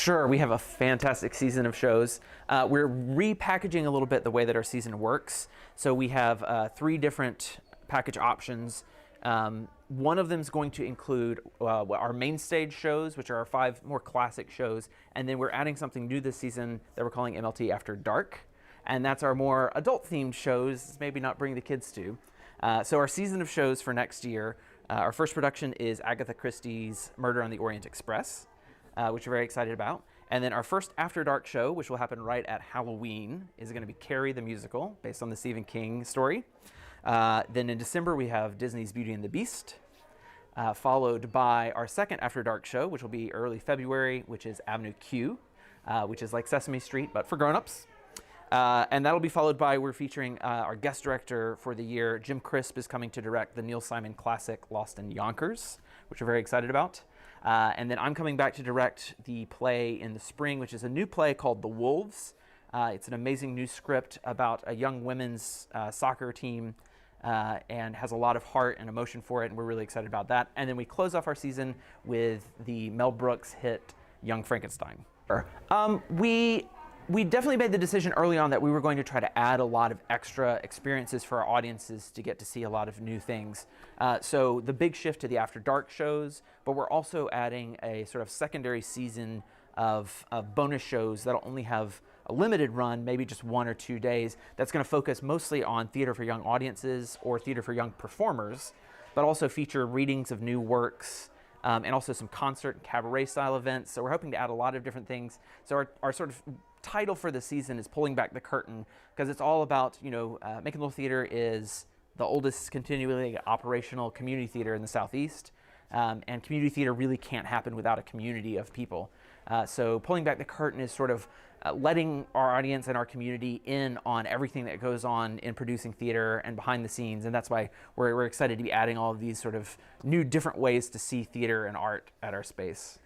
Sure, we have a fantastic season of shows. We're repackaging a little bit the way that our season works. So we have 3 different package options. One of them is going to include our main stage shows, which are our 5 more classic shows. And then we're adding something new this season that we're calling MLT After Dark. And that's our more adult-themed shows, maybe not bring the kids to. So our season of shows for next year, our first production is Agatha Christie's Murder on the Orient Express, which we're very excited about. And then our first After Dark show, which will happen right at Halloween, is going to be Carrie the Musical, based on the Stephen King story. Then in December, we have Disney's Beauty and the Beast, followed by our second After Dark show, which will be early February, which is Avenue Q, which is like Sesame Street, but for grown-ups. And that'll be followed by, we're featuring our guest director for the year. Jim Crisp is coming to direct the Neil Simon classic Lost in Yonkers, which we're very excited about. And then I'm coming back to direct the play in the spring, which is a new play called The Wolves. It's an amazing new script about a young women's soccer team and has a lot of heart and emotion for it, and we're really excited about that. And then we close off our season with the Mel Brooks hit Young Frankenstein. We definitely made the decision early on that we were going to try to add a lot of extra experiences for our audiences to get to see a lot of new things. So the big shift to the After Dark shows, but we're also adding a sort of secondary season of bonus shows that'll only have a limited run, maybe just 1 or 2 days, that's going to focus mostly on theater for young audiences or theater for young performers, but also feature readings of new works, and also some concert and cabaret style events. So we're hoping to add a lot of different things. So our sort of title for the season is Pulling Back the Curtain, because it's all about, Macon Little Theatre is the oldest continually operational community theater in the Southeast. And community theater really can't happen without a community of people. So Pulling Back the Curtain is sort of letting our audience and our community in on everything that goes on in producing theater and behind the scenes. And that's why we're excited to be adding all of these sort of new different ways to see theater and art at our space.